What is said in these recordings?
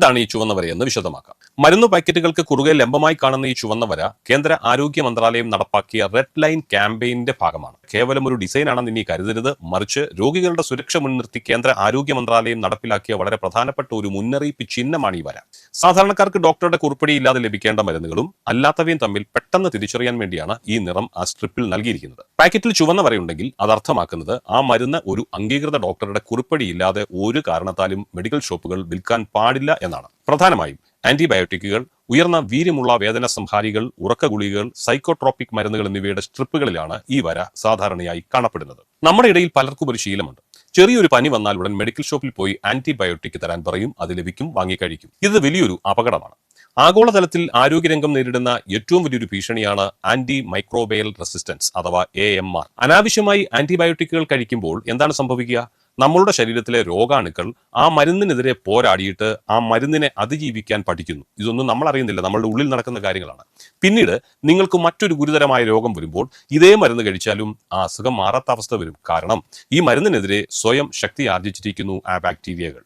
ഇതാണ് ഈ ചുവന്ന വര എന്ന് വിശദമാക്കാം. മരുന്ന് പാക്കറ്റുകൾക്ക് കുറുകെ ലംബമായി കാണുന്ന ഈ ചുവന്ന വര കേന്ദ്ര ആരോഗ്യ മന്ത്രാലയം നടപ്പാക്കിയ റെഡ് ലൈൻ ക്യാമ്പയിന്റെ ഭാഗമാണ്. കേവലം ഒരു ഡിസൈൻ ആണെന്ന് ഇനി കരുതരുത്, മറിച്ച് രോഗികളുടെ സുരക്ഷ മുൻനിർത്തി കേന്ദ്ര ആരോഗ്യ മന്ത്രാലയം നടപ്പിലാക്കിയ വളരെ പ്രധാനപ്പെട്ട ഒരു മുന്നറിയിപ്പ് ചിഹ്നമാണ് ഈ വര. സാധാരണക്കാർക്ക് ഡോക്ടറുടെ കുറിപ്പടി ഇല്ലാതെ ലഭിക്കേണ്ട മരുന്നുകളും അല്ലാത്തവയും തമ്മിൽ പെട്ടെന്ന് തിരിച്ചറിയാൻ വേണ്ടിയാണ് ഈ നിറം ആ സ്ട്രിപ്പിൽ നൽകിയിരിക്കുന്നത്. പാക്കറ്റിൽ ചുവന്ന വരയുണ്ടെങ്കിൽ അത് അർത്ഥമാക്കുന്നത് ആ മരുന്ന് ഒരു അംഗീകൃത ഡോക്ടറുടെ കുറിപ്പടി ഇല്ലാതെ ഒരു കാരണത്താലും മെഡിക്കൽ ഷോപ്പുകൾ വിൽക്കാൻ പാടില്ല എന്നാണ്. പ്രധാനമായും ആന്റിബയോട്ടിക്കുകൾ, ഉയർന്ന വീര്യമുള്ള വേദന സംഹാരികൾ, ഉറക്ക ഗുളികകൾ, സൈക്കോട്രോപിക് മരുന്നുകൾ എന്നിവയുടെ സ്ട്രിപ്പുകളിലാണ് ഈ വര സാധാരണയായി കാണപ്പെടുന്നത്. നമ്മുടെ ഇടയിൽ പലർക്കും ഒരു ശീലമുണ്ട്. ചെറിയൊരു പനി വന്നാൽ ഉടൻ മെഡിക്കൽ ഷോപ്പിൽ പോയി ആന്റിബയോട്ടിക് തരാൻ പറയും, അത് ലഭിക്കും, വാങ്ങിക്കഴിക്കും. ഇത് വലിയൊരു അപകടമാണ്. ആഗോളതലത്തിൽ ആരോഗ്യരംഗം നേരിടുന്ന ഏറ്റവും വലിയൊരു ഭീഷണിയാണ് ആന്റി മൈക്രോബയൽ റെസിസ്റ്റൻസ് അഥവാ AMR. അനാവശ്യമായി ആന്റിബയോട്ടിക്കുകൾ കഴിക്കുമ്പോൾ എന്താണ് സംഭവിക്കുക? നമ്മളുടെ ശരീരത്തിലെ രോഗാണുക്കൾ ആ മരുന്നിനെതിരെ പോരാടിയിട്ട് ആ മരുന്നിനെ അതിജീവിക്കാൻ പഠിക്കുന്നു. ഇതൊന്നും നമ്മൾ അറിയുന്നില്ല, നമ്മളുടെ ഉള്ളിൽ നടക്കുന്ന കാര്യങ്ങളാണ്. പിന്നീട് നിങ്ങൾക്ക് മറ്റൊരു ഗുരുതരമായ രോഗം വരുമ്പോൾ ഇതേ മരുന്ന് കഴിച്ചാലും ആ അസുഖം മാറാത്ത അവസ്ഥ വരും. കാരണം ഈ മരുന്നിനെതിരെ സ്വയം ശക്തി ആർജിച്ചിരിക്കുന്നു ആ ബാക്ടീരിയകൾ.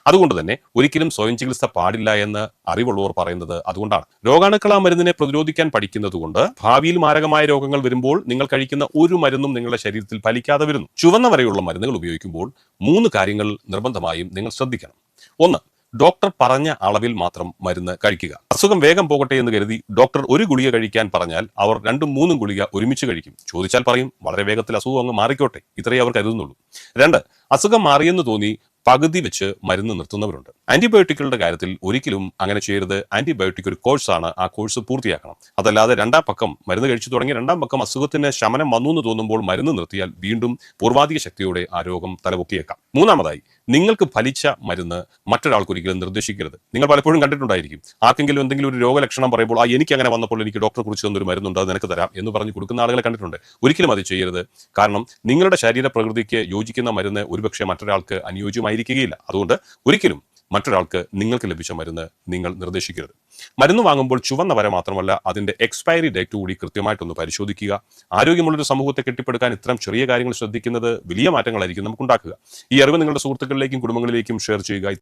അതുകൊണ്ട് തന്നെ ഒരിക്കലും സ്വയം ചികിത്സ പാടില്ല എന്ന് അറിവുള്ളവർ പറയുന്നത് അതുകൊണ്ടാണ്. രോഗാണുക്കൾ ആ മരുന്നിനെ പ്രതിരോധിക്കാൻ പഠിക്കുന്നത് കൊണ്ട് ഭാവിയിൽ മാരകമായ രോഗങ്ങൾ വരുമ്പോൾ നിങ്ങൾ കഴിക്കുന്ന ഒരു മരുന്നും നിങ്ങളുടെ ശരീരത്തിൽ ഫലിക്കാതെ വരുന്നു. ചുവന്ന വരെയുള്ള മരുന്നുകൾ ഉപയോഗിക്കുമ്പോൾ 3 കാര്യങ്ങൾ നിർബന്ധമായും നിങ്ങൾ ശ്രദ്ധിക്കണം. 1. ഡോക്ടർ പറഞ്ഞ അളവിൽ മാത്രം മരുന്ന് കഴിക്കുക. അസുഖം വേഗം പോകട്ടെ എന്ന് കരുതി ഡോക്ടർ ഒരു ഗുളിക കഴിക്കാൻ പറഞ്ഞാൽ അവർ 2-3 ഗുളിക ഒരുമിച്ച് കഴിക്കും. ചോദിച്ചാൽ പറയും, വളരെ വേഗത്തിൽ അസുഖം അങ്ങ് മാറിക്കോട്ടെ, ഇത്രയേ അവർ കരുതുന്നുള്ളൂ. 2. അസുഖം മാറിയെന്ന് തോന്നി പകുതി വെച്ച് മരുന്ന് നിർത്തുന്നവരുണ്ട്. ആന്റിബയോട്ടിക്കുകളുടെ കാര്യത്തിൽ ഒരിക്കലും അങ്ങനെ ചെയ്യരുത്. ആന്റിബയോട്ടിക് ഒരു കോഴ്സാണ്, ആ കോഴ്സ് പൂർത്തിയാക്കണം. അതല്ലാതെ രണ്ടാം പക്കം മരുന്ന് കഴിച്ചു തുടങ്ങി രണ്ടാം പക്കം അസുഖത്തിന് ശമനം വന്നു എന്ന് തോന്നുമ്പോൾ മരുന്ന് നിർത്തിയാൽ വീണ്ടും പൂർവാധിക ശക്തിയോടെ ആ രോഗം തലപൊക്കിയേക്കാം. 3. നിങ്ങൾക്ക് ഫലിച്ച മരുന്ന് മറ്റൊരാൾക്ക് ഒരിക്കലും നിർദ്ദേശിക്കരുത്. നിങ്ങൾ പലപ്പോഴും കണ്ടിട്ടുണ്ടായിരിക്കും, ആർക്കെങ്കിലും എന്തെങ്കിലും ഒരു രോഗലക്ഷണം പറയുമ്പോൾ എനിക്ക് അങ്ങനെ വന്നപ്പോൾ എനിക്ക് ഡോക്ടറെ കുറിച്ച് തന്നൊരു മരുന്നുണ്ട്, അത് നിനക്ക് തരാം എന്ന് പറഞ്ഞ് കൊടുക്കുന്ന ആളുകളെ കണ്ടിട്ടുണ്ട്. ഒരിക്കലും അത് ചെയ്യരുത്. കാരണം നിങ്ങളുടെ ശരീര പ്രകൃതിക്ക് യോജിക്കുന്ന മരുന്ന് ഒരുപക്ഷെ മറ്റൊരാൾക്ക് അനുയോജ്യമായിരിക്കുകയില്ല. അതുകൊണ്ട് ഒരിക്കലും മറ്റൊരാൾക്ക് നിങ്ങൾക്ക് ലഭിച്ച മരുന്ന് നിങ്ങൾ നിർദ്ദേശിക്കരുത്. മരുന്ന് വാങ്ങുമ്പോൾ ചുവന്ന വര മാത്രമല്ല, അതിന്റെ എക്സ്പയറി ഡേറ്റ് കൂടി കൃത്യമായിട്ടൊന്ന് പരിശോധിക്കുക. ആരോഗ്യമുള്ളൊരു സമൂഹത്തെ കെട്ടിപ്പടുക്കാൻ ഇത്തരം ചെറിയ കാര്യങ്ങൾ ശ്രദ്ധിക്കുന്നത് വലിയ മാറ്റങ്ങളായിരിക്കും നമുക്കുണ്ടാക്കുക. ഈ അറിവ് നിങ്ങളുടെ സുഹൃത്തുക്കളിലേക്കും കുടുംബങ്ങളിലേക്കും ഷെയർ ചെയ്യുക.